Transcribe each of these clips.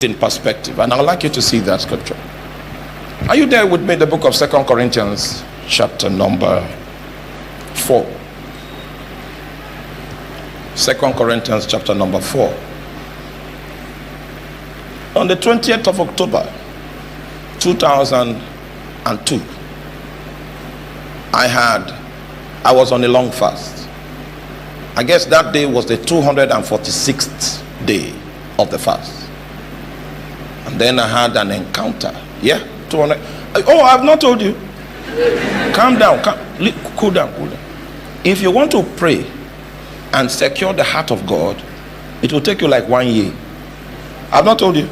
in perspective, and I would like you to see that scripture. Are you there with me? The book of 2 Corinthians chapter number 4. 2 Corinthians chapter number 4. On the 20th of October 2002, I was on a long fast. I guess that day was the 246th day of the fast. And then I had an encounter. Yeah, 200. Oh, I've not told you. Calm down. Cool down. If you want to pray and secure the heart of God, it will take you like 1 year. I've not told you.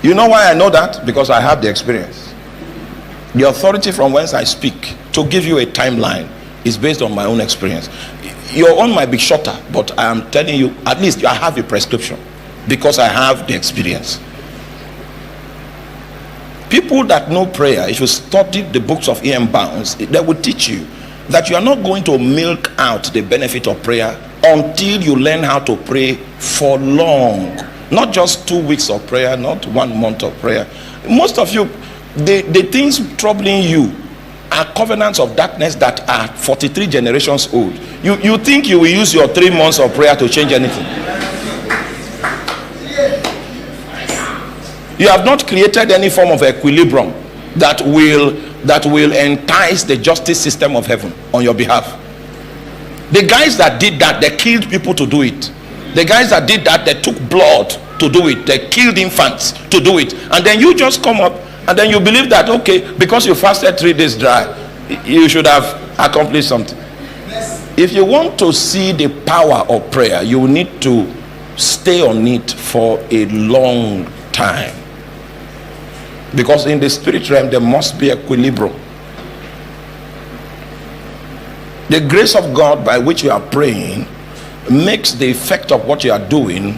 You know why I know that? Because I have the experience. The authority from whence I speak to give you a timeline is based on my own experience. Your own might be shorter, but I am telling you, at least I have a prescription because I have the experience. People that know prayer, if you study the books of E.M. Bounds, they will teach you that you are not going to milk out the benefit of prayer until you learn how to pray for long. Not just 2 weeks of prayer, not 1 month of prayer. Most of you, the things troubling you are covenants of darkness that are 43 generations old. You think you will use your 3 months of prayer to change anything? You have not created any form of equilibrium that will entice the justice system of heaven on your behalf. The guys that did that, they killed people to do it. The guys that did that, they took blood to do it. They killed infants to do it. And then you just come up and then you believe that, okay, because you fasted 3 days dry, you should have accomplished something. If you want to see the power of prayer, you need to stay on it for a long time. Because in the spirit realm, there must be equilibrium. The grace of God by which you are praying makes the effect of what you are doing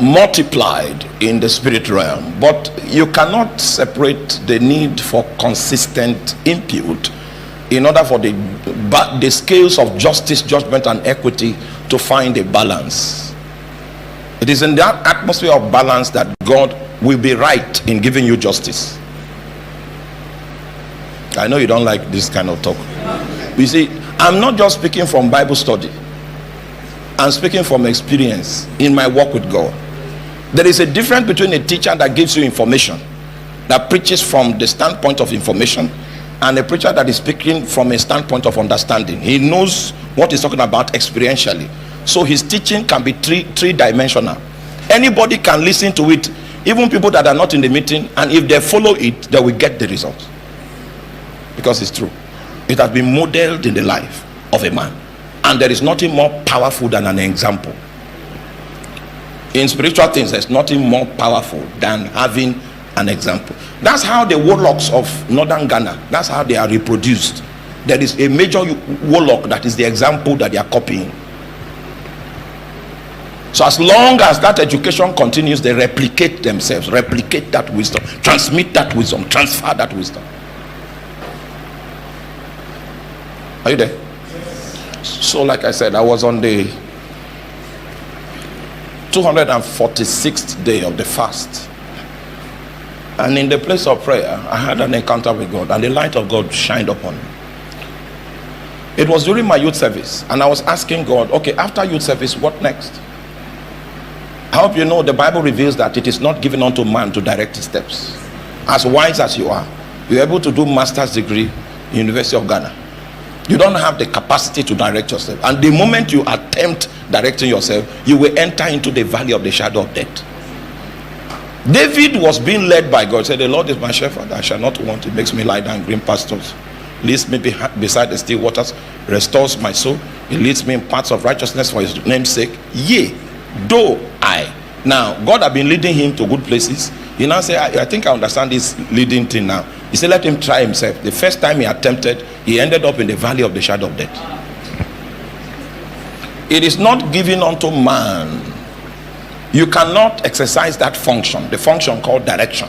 multiplied in the spirit realm. But you cannot separate the need for consistent input in order for the scales of justice, judgment, and equity to find a balance. It is in that atmosphere of balance that God will be right in giving you justice. I know you don't like this kind of talk. You see, I'm not just speaking from Bible study. I'm speaking from experience in my walk with God. There is a difference between a teacher that gives you information, that preaches from the standpoint of information, and a preacher that is speaking from a standpoint of understanding. He knows what he's talking about experientially. So his teaching can be three-dimensional. Anybody can listen to it, even people that are not in the meeting, and if they follow it, they will get the result. Because it's true. It has been modeled in the life of a man. And there is nothing more powerful than an example. In spiritual things, there's nothing more powerful than having an example. That's how the warlocks of northern Ghana, that's how they are reproduced. There is a major warlock that is the example that they are copying. So as long as that education continues, they replicate themselves, replicate that wisdom, transmit that wisdom, transfer that wisdom. Are you there? So like I said, I was on the 246th day of the fast. And in the place of prayer, I had an encounter with God, and the light of God shined upon me. It was during my youth service, and I was asking God, okay, after youth service, what next? I hope you know the Bible reveals that it is not given unto man to direct his steps. As wise as you are, you're able to do master's degree in University of Ghana. You don't have the capacity to direct yourself. And the moment you attempt directing yourself, you will enter into the valley of the shadow of death. David was being led by God. He said, the Lord is my shepherd, I shall not want. He makes me lie down in green pastures. Leads me beside the still waters. Restores my soul. He leads me in paths of righteousness for his name's sake. Yea, though I. Now, God had been leading him to good places. He now said, I think I understand this leading thing now. He said, let him try himself. The first time he attempted, he ended up in the valley of the shadow of death. It is not given unto man. You cannot exercise that function, the function called direction.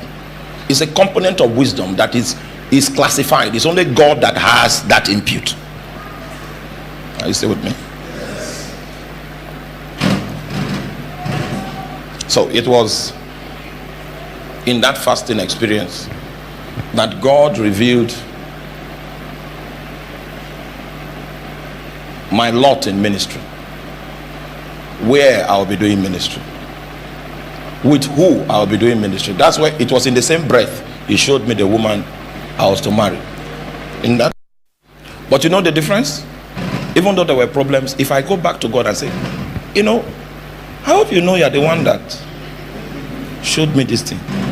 It's a component of wisdom that is classified. It's only God that has that input. Are you still with me? So it was in that fasting experience that God revealed my lot in ministry, where I'll be doing ministry, with who I'll be doing ministry. That's why it was in the same breath he showed me the woman I was to marry. In that, but you know the difference? Even though there were problems, if I go back to God and say, you know, I hope you know you're the one that showed me this thing.